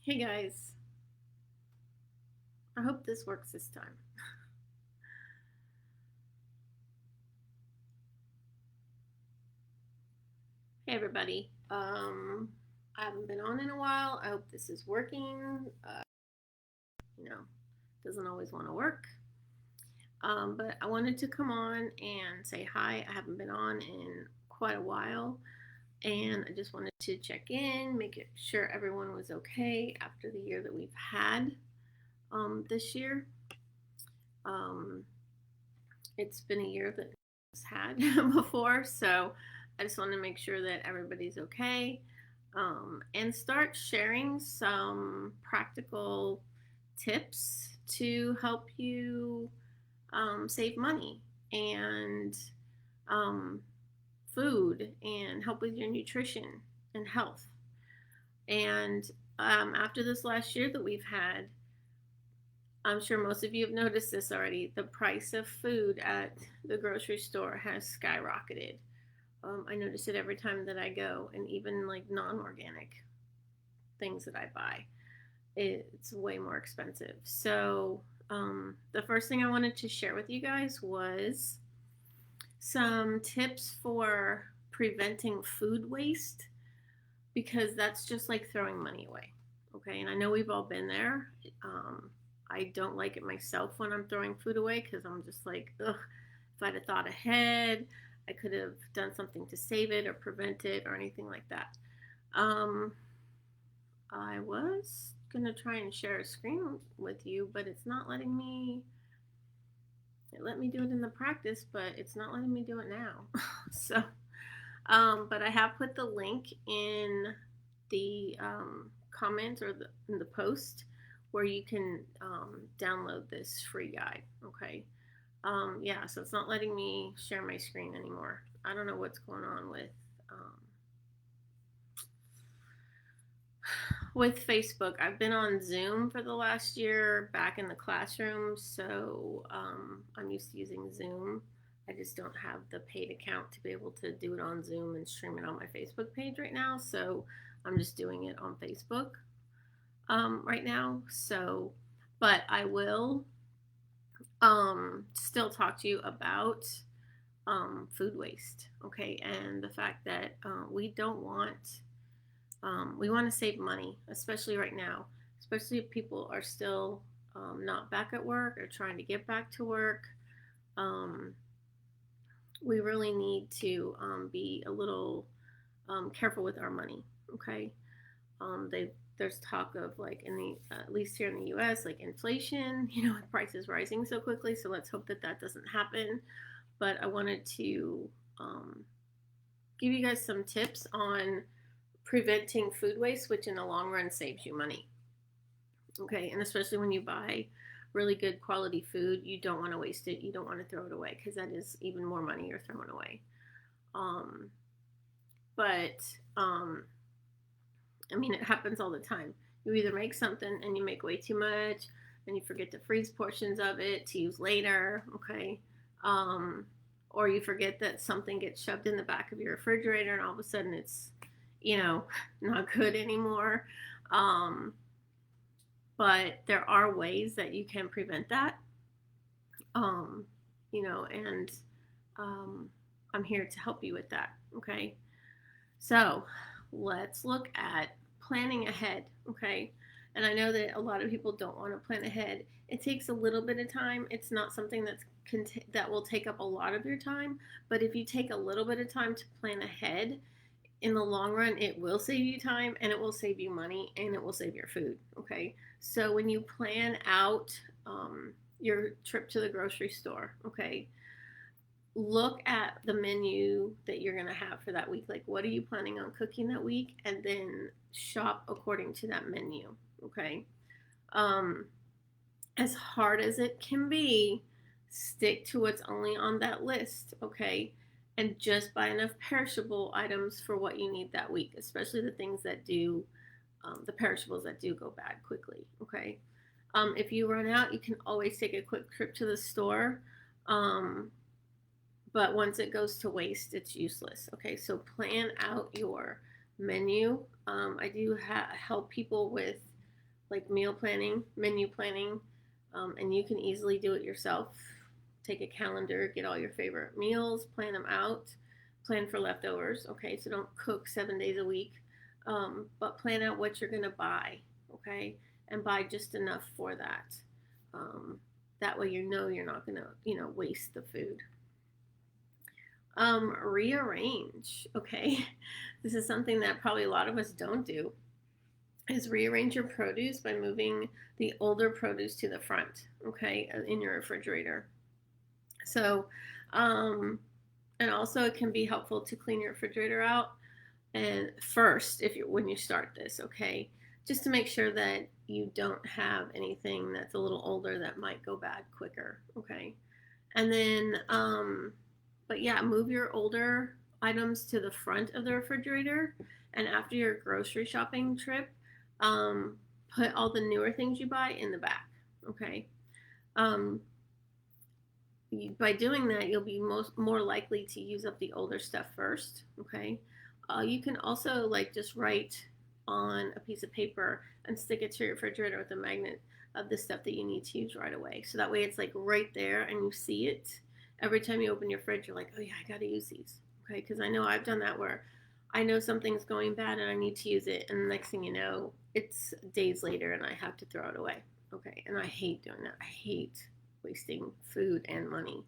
Hey guys, I hope this works this time. Hey everybody, I haven't been on in a while. I hope this is working. You know, doesn't always want to work. But I wanted to come on and say hi. I haven't been on in quite a while, and I just wanted to check in, make sure everyone was okay after the year that we've had this year. Um, it's been a year that was had before, so I just want to make sure that everybody's okay, and start sharing some practical tips to help you save money and um, food and help with your nutrition and health. And after this last year that we've had, I'm sure most of you have noticed this already. The price of food at the grocery store has skyrocketed. I notice it every time that I go, and even like non organic things that I buy, it's way more expensive. So, the first thing I wanted to share with you guys was some tips for preventing food waste because that's just like throwing money away. Okay, and I know we've all been there. Um, I don't like it myself when I'm throwing food away because I'm just like, ugh, if I'd have thought ahead, I could have done something to save it or prevent it or anything like that. Um, I was gonna try and share a screen with you, but it's not letting me. It let me do it in the practice, but it's not letting me do it now. So, but I have put the link in the comments or in the post where you can download this free guide. Okay. Yeah, so it's not letting me share my screen anymore. I don't know what's going on with Facebook. I've been on Zoom for the last year back in the classroom, so I'm used to using Zoom. I just don't have the paid account to be able to do it on Zoom and stream it on my Facebook page right now. So I'm just doing it on Facebook right now. So, but I will still talk to you about food waste, okay, and the fact that we want to save money, especially right now, especially if people are still not back at work or trying to get back to work. Um, we really need to be a little careful with our money, okay? There's talk of like in the at least here in the U.S. like inflation, with prices rising so quickly. So let's hope that that doesn't happen. But I wanted to um, give you guys some tips on preventing food waste, which in the long run saves you money. Okay, and especially when you buy really good quality food, you don't want to waste it. You don't want to throw it away because that is even more money you're throwing away. Um, but I mean, it happens all the time. You either make something and you make way too much, and you forget to freeze portions of it to use later. Okay, um, or you forget that something gets shoved in the back of your refrigerator, and all of a sudden it's you know not good anymore. Um, but there are ways that you can prevent that. Um, and um, I'm here to help you with that. Okay. So let's look at planning ahead. Okay. And I know that a lot of people don't want to plan ahead. It takes a little bit of time. It's not something that will take up a lot of your time. But if you take a little bit of time to plan ahead, in the long run, it will save you time and it will save you money and it will save your food. Okay. So when you plan out your trip to the grocery store, okay, look at the menu that you're going to have for that week. Like, what are you planning on cooking that week? And then shop according to that menu. Okay. Um, as hard as it can be, stick to what's only on that list. Okay. And just buy enough perishable items for what you need that week, especially the things that the perishables that do go bad quickly. Okay. If you run out, you can always take a quick trip to the store. Um, but once it goes to waste, it's useless. Okay, so plan out your menu. I do help people with like meal planning, menu planning, and you can easily do it yourself. Take a calendar, get all your favorite meals, plan them out, plan for leftovers. Okay, so don't cook 7 days a week, but plan out what you're gonna buy. Okay, and buy just enough for that. Um, that way, you're not gonna waste the food. Rearrange. Okay, this is something that probably a lot of us don't do. Is rearrange your produce by moving the older produce to the front. Okay, in your refrigerator. So, and also it can be helpful to clean your refrigerator out and first if you when you start this, okay, just to make sure that you don't have anything that's a little older that might go bad quicker. Okay, and then but yeah, move your older items to the front of the refrigerator, and after your grocery shopping trip, um, put all the newer things you buy in the back. Okay, um, by doing that, you'll be more likely to use up the older stuff first. Okay, you can also like just write on a piece of paper and stick it to your refrigerator with a magnet of the stuff that you need to use right away. So that way it's like right there and you see it every time you open your fridge. You're like, oh yeah, I got to use these. Okay, because I know I've done that where I know something's going bad and I need to use it, and the next thing you know, it's days later and I have to throw it away. Okay, and I hate doing that. I hate wasting food and money,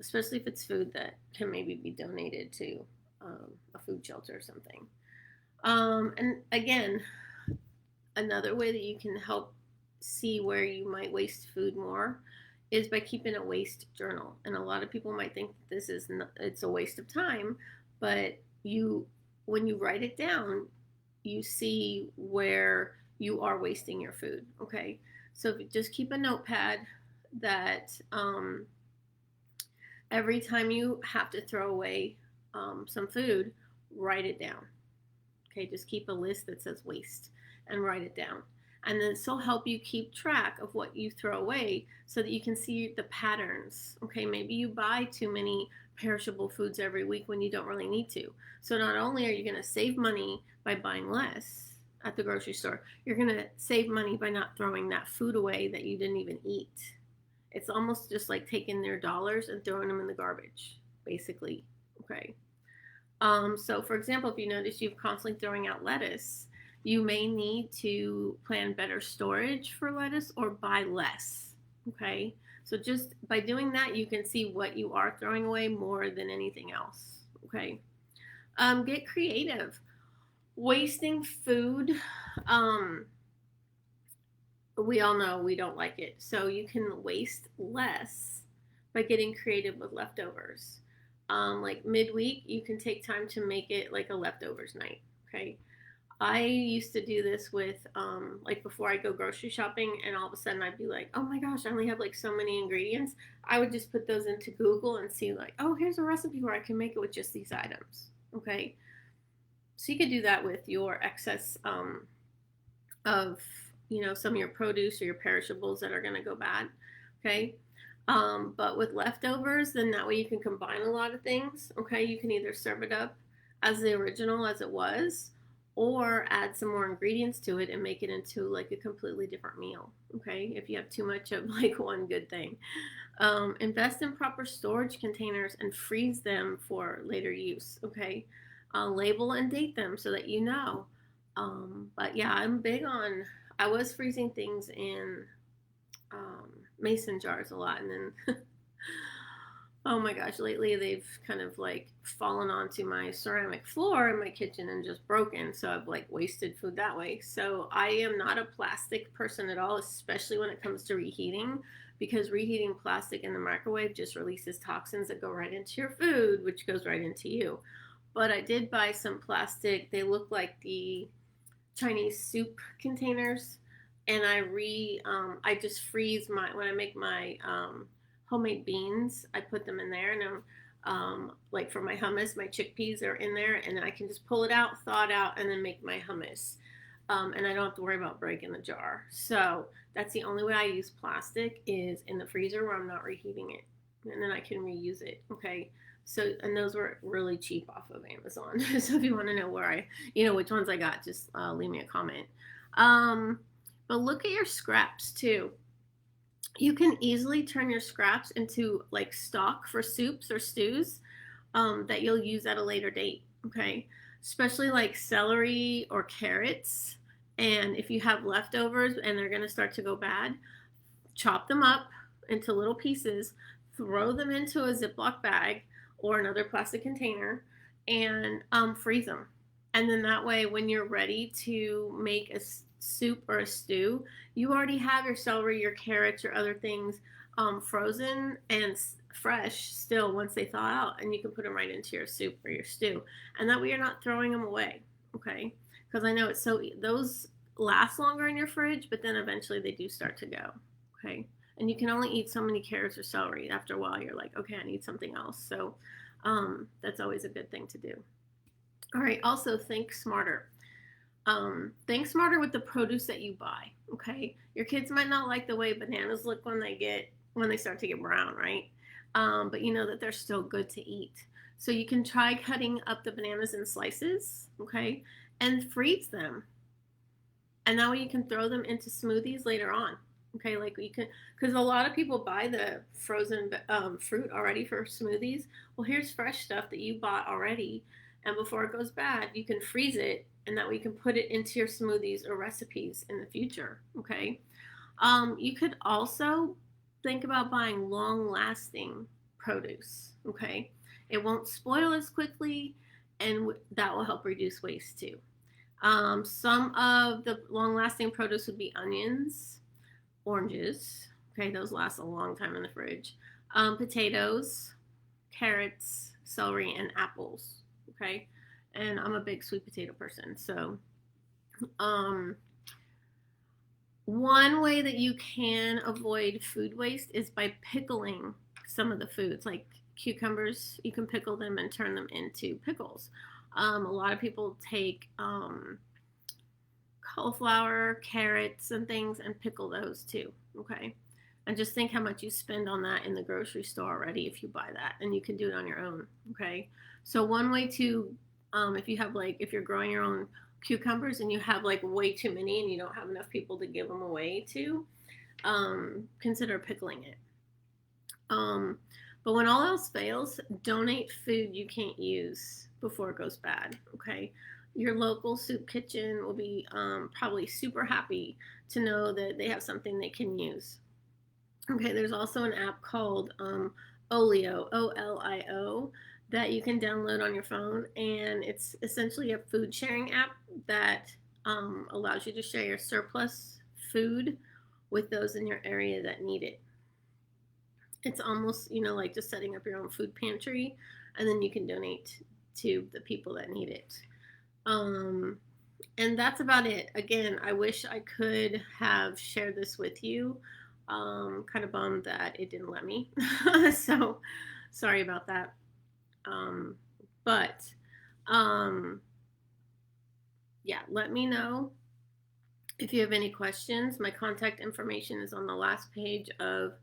especially if it's food that can maybe be donated to a food shelter or something. And again, another way that you can help see where you might waste food more is by keeping a waste journal. And a lot of people might think this is it's a waste of time, but when you write it down, you see where you are wasting your food. Okay, so just keep a notepad that every time you have to throw away some food, write it down. Okay, just keep a list that says waste and write it down. And then this will help you keep track of what you throw away so that you can see the patterns. Okay, maybe you buy too many perishable foods every week when you don't really need to. So not only are you going to save money by buying less at the grocery store, you're going to save money by not throwing that food away that you didn't even eat. It's almost just like taking their dollars and throwing them in the garbage, basically. Okay. So for example, if you notice you've constantly throwing out lettuce, you may need to plan better storage for lettuce or buy less. Okay. So just by doing that, you can see what you are throwing away more than anything else. Okay. Get creative. Wasting food, we all know we don't like it. So you can waste less by getting creative with leftovers. Like midweek, you can take time to make it like a leftovers night. Okay. I used to do this with like before I go grocery shopping, and all of a sudden I'd be like, oh my gosh, I only have like so many ingredients. I would just put those into Google and see like, oh, here's a recipe where I can make it with just these items. Okay. So you could do that with your excess of some of your produce or your perishables that are going to go bad. Okay. But with leftovers, then that way you can combine a lot of things. Okay. You can either serve it up as the original as it was, or add some more ingredients to it and make it into like a completely different meal. Okay. If you have too much of like one good thing. Invest in proper storage containers and freeze them for later use. Okay. Label and date them so that you know. But yeah, I was freezing things in mason jars a lot, and then oh my gosh, lately they've kind of like fallen onto my ceramic floor in my kitchen and just broken, so I've like wasted food that way. So I am not a plastic person at all, especially when it comes to reheating, because reheating plastic in the microwave just releases toxins that go right into your food, which goes right into you. But I did buy some plastic. They look like the Chinese soup containers, and I just freeze when I make my homemade beans. I put them in there, and like for my hummus, my chickpeas are in there, and I can just pull it out, thaw it out, and then make my hummus. And I don't have to worry about breaking the jar. So that's the only way I use plastic is in the freezer where I'm not reheating it, and then I can reuse it. Okay. So, and those were really cheap off of Amazon. So if you want to know which ones I got, just leave me a comment. But look at your scraps too. You can easily turn your scraps into like stock for soups or stews that you'll use at a later date. Okay, especially like celery or carrots. And if you have leftovers and they're going to start to go bad, chop them up into little pieces, throw them into a Ziploc bag or another plastic container, and freeze them. And then that way, when you're ready to make a soup or a stew, you already have your celery, your carrots, your other things frozen and fresh still once they thaw out, and you can put them right into your soup or your stew. And that way, you're not throwing them away, okay? Because I know it's so those last longer in your fridge, but then eventually they do start to go, okay? And you can only eat so many carrots or celery. After a while, you're like, okay, I need something else. So that's always a good thing to do. All right, also think smarter. Think smarter with the produce that you buy. Okay, your kids might not like the way bananas look when they start to get brown, right? But you know that they're still good to eat. So you can try cutting up the bananas in slices, okay, and freeze them. And that way you can throw them into smoothies later on. Okay, like you can, because a lot of people buy the frozen fruit already for smoothies. Well, here's fresh stuff that you bought already, and before it goes bad, you can freeze it, and that way you can put it into your smoothies or recipes in the future. Okay, you could also think about buying long-lasting produce. Okay, it won't spoil as quickly, and that will help reduce waste too. Some of the long-lasting produce would be onions, oranges. Okay, those last a long time in the fridge. Potatoes, carrots, celery, and apples. Okay, and I'm a big sweet potato person. So, one way that you can avoid food waste is by pickling some of the foods, like cucumbers. You can pickle them and turn them into pickles. A lot of people take cauliflower, carrots, and things and pickle those too. Okay. And just think how much you spend on that in the grocery store already if you buy that, and you can do it on your own. Okay. So, one way to, if you're growing your own cucumbers and you have like way too many and you don't have enough people to give them away to, consider pickling it. But when all else fails, donate food you can't use before it goes bad. Okay. Your local soup kitchen will be probably super happy to know that they have something they can use. Okay, there's also an app called Olio, Olio, that you can download on your phone, and it's essentially a food sharing app that allows you to share your surplus food with those in your area that need it. It's almost, like just setting up your own food pantry, and then you can donate to the people that need it. And that's about it. Again, I wish I could have shared this with you. Kind of bummed that it didn't let me. So sorry about that. But yeah, let me know if you have any questions. My contact information is on the last page of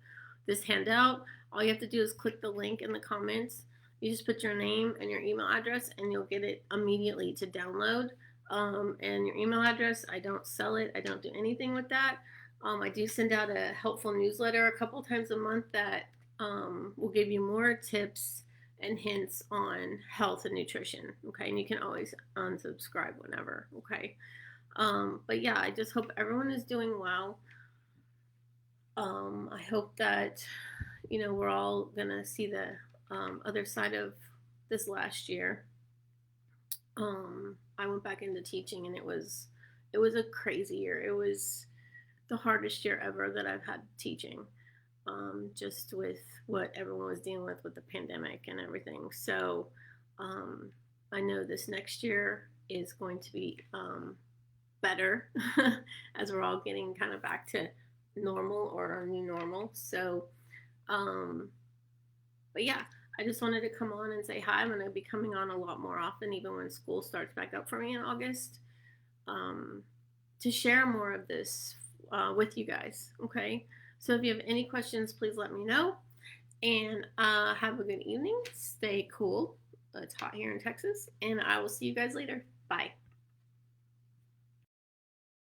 this handout. All you have to do is click the link in the comments. You just put your name and your email address, and you'll get it immediately to download. And your email address, I don't sell it. I don't do anything with that. I do send out a helpful newsletter a couple times a month that will give you more tips and hints on health and nutrition. Okay, and you can always unsubscribe whenever. Okay, but yeah, I just hope everyone is doing well. I hope that we're all gonna see the other side of this last year. I went back into teaching, and it was a crazy year. It was the hardest year ever that I've had teaching, just with what everyone was dealing with the pandemic and everything. So I know this next year is going to be better as we're all getting kind of back to normal or our new normal. So, but yeah, I just wanted to come on and say hi. I'm going to be coming on a lot more often, even when school starts back up for me in August, to share more of this with you guys. Okay. So if you have any questions, please let me know, and have a good evening. Stay cool. It's hot here in Texas, and I will see you guys later. Bye.